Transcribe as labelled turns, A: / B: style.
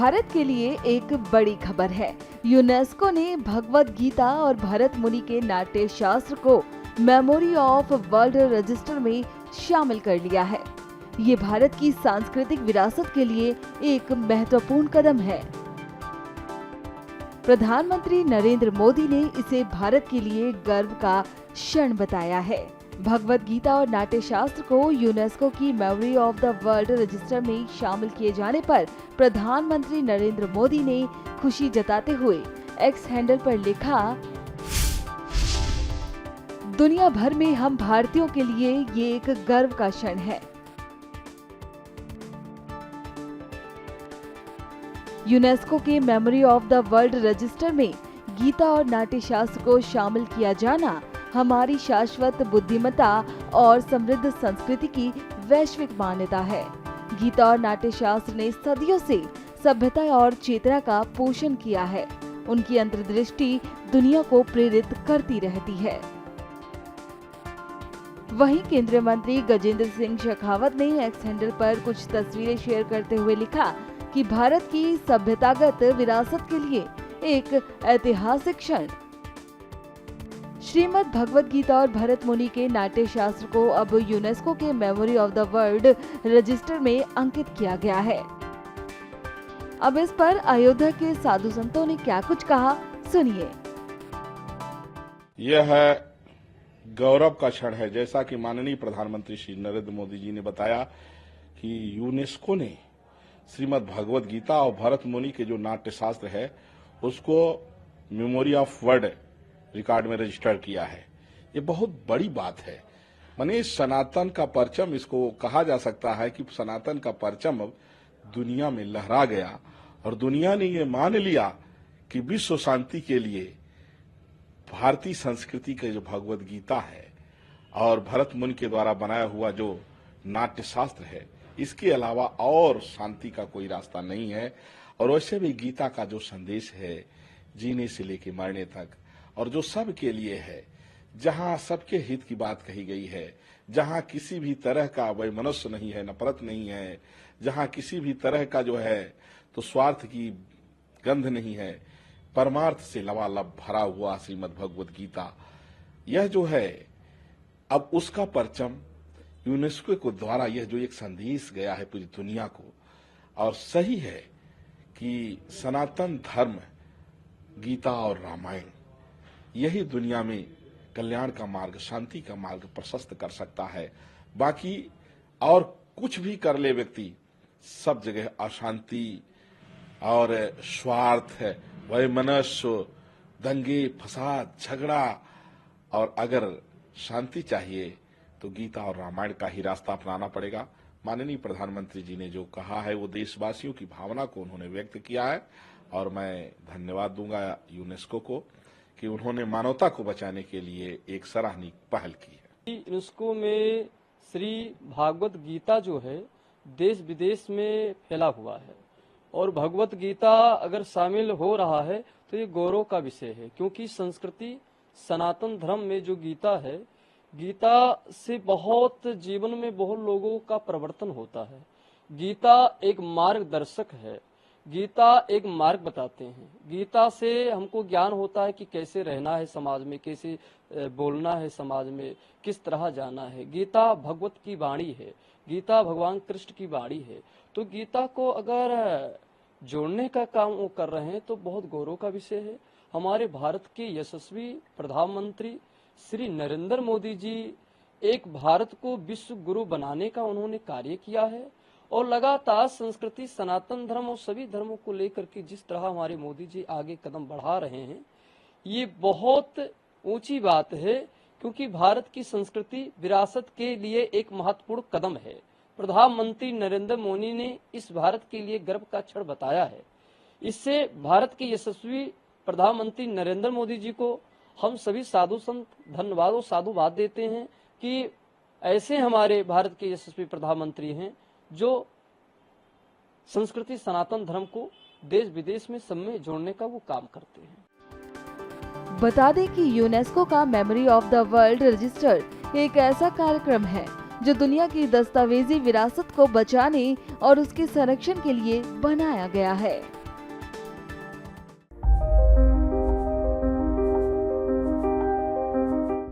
A: भारत के लिए एक बड़ी खबर है। यूनेस्को ने भगवत गीता और भरत मुनि के नाट्य शास्त्र को मेमोरी ऑफ वर्ल्ड रजिस्टर में शामिल कर लिया है। ये भारत की सांस्कृतिक विरासत के लिए एक महत्वपूर्ण कदम है। प्रधानमंत्री नरेंद्र मोदी ने इसे भारत के लिए गर्व का क्षण बताया है। भगवत गीता और नाट्य शास्त्र को यूनेस्को की memory of the world register में शामिल किए जाने पर प्रधानमंत्री नरेंद्र मोदी ने खुशी जताते हुए एक्स हैंडल पर लिखा, दुनिया भर में हम भारतीयों के लिए ये एक गर्व का क्षण है। यूनेस्को के memory of the world register में गीता और नाट्य शास्त्र को शामिल किया जाना हमारी शाश्वत बुद्धिमत्ता और समृद्ध संस्कृति की वैश्विक मान्यता है। गीता और नाट्य शास्त्र ने सदियों से सभ्यता और चेतना का पोषण किया है। उनकी अंतर्दृष्टि दुनिया को प्रेरित करती रहती है। वहीं केंद्रीय मंत्री गजेंद्र सिंह शेखावत ने एक्स हैंडल पर कुछ तस्वीरें शेयर करते हुए लिखा कि भारत की सभ्यतागत विरासत के लिए एक ऐतिहासिक क्षण। श्रीमद् भगवत गीता और भरत मुनि के नाट्य शास्त्र को अब यूनेस्को के memory of the world register में अंकित किया गया है। अब इस पर अयोध्या के साधु संतों ने क्या कुछ कहा, सुनिए।
B: यह गौरव का क्षण है। जैसा कि माननीय प्रधानमंत्री श्री नरेंद्र मोदी जी ने बताया कि यूनेस्को ने श्रीमद् भगवत गीता और भरत मुनि के जो नाट्य शास्त्र है उसको मेमोरी ऑफ वर्ल्ड रिकॉर्ड में रजिस्टर किया है। ये बहुत बड़ी बात है। माने सनातन का परचम, इसको कहा जा सकता है कि सनातन का परचम अब दुनिया में लहरा गया और दुनिया ने ये मान लिया कि विश्व शांति के लिए भारतीय संस्कृति का जो भगवत गीता है और भरत मुनि के द्वारा बनाया हुआ जो नाट्य शास्त्र है, इसके अलावा और शांति का कोई रास्ता नहीं है। और वैसे भी गीता का जो संदेश है, जीने से लेकर मरने तक, और जो सब के लिए है, जहां सबके हित की बात कही गई है, जहां किसी भी तरह का वैमनस्य नहीं है, नफरत नहीं है, जहां किसी भी तरह का जो है तो स्वार्थ की गंध नहीं है, परमार्थ से लबालब भरा हुआ श्रीमद् भगवत गीता, यह जो है अब उसका परचम यूनेस्को के द्वारा यह जो एक संदेश गया है पूरी दुनिया को, और सही है कि सनातन धर्म, गीता और रामायण यही दुनिया में कल्याण का मार्ग, शांति का मार्ग प्रशस्त कर सकता है। बाकी और कुछ भी कर ले व्यक्ति, सब जगह अशांति और स्वार्थ, वैमनस्य, दंगे, फसाद, झगड़ा, और अगर शांति चाहिए तो गीता और रामायण का ही रास्ता अपनाना पड़ेगा। माननीय प्रधानमंत्री जी ने जो कहा है वो देशवासियों की भावना को उन्होंने व्यक्त किया है और मैं धन्यवाद दूंगा यूनेस्को को कि उन्होंने मानवता को बचाने के लिए एक सराहनीय पहल की है।
C: यूनेस्को में श्री भागवत गीता जो है देश विदेश में फैला हुआ है और भगवत गीता अगर शामिल हो रहा है तो ये गौरव का विषय है, क्योंकि संस्कृति सनातन धर्म में जो गीता है, गीता से बहुत जीवन में बहुत लोगों का परिवर्तन होता है। गीता एक मार्गदर्शक है, गीता एक मार्ग बताते हैं। गीता से हमको ज्ञान होता है कि कैसे रहना है समाज में, कैसे बोलना है समाज में, किस तरह जाना है। गीता भगवत की वाणी है, गीता भगवान कृष्ण की वाणी है। तो गीता को अगर जोड़ने का काम वो कर रहे हैं तो बहुत गौरव का विषय है। हमारे भारत के यशस्वी प्रधानमंत्री श्री नरेंद्र मोदी जी एक भारत को विश्व गुरु बनाने का उन्होंने कार्य किया है और लगातार संस्कृति, सनातन धर्म और सभी धर्मों को लेकर के जिस तरह हमारे मोदी जी आगे कदम बढ़ा रहे हैं, ये बहुत ऊंची बात है, क्योंकि भारत की संस्कृति विरासत के लिए एक महत्वपूर्ण कदम है। प्रधानमंत्री नरेंद्र मोदी ने इस भारत के लिए गर्व का क्षण बताया है। इससे भारत के यशस्वी प्रधानमंत्री नरेंद्र मोदी जी को हम सभी साधु संत धन्यवाद और साधुवाद देते हैं कि ऐसे हमारे भारत के यशस्वी प्रधानमंत्री हैं जो संस्कृति सनातन धर्म को देश विदेश में सब में जोड़ने का वो काम करते हैं।
A: बता दें कि यूनेस्को का memory of the world register एक ऐसा कार्यक्रम है जो दुनिया की दस्तावेजी विरासत को बचाने और उसके संरक्षण के लिए बनाया गया है।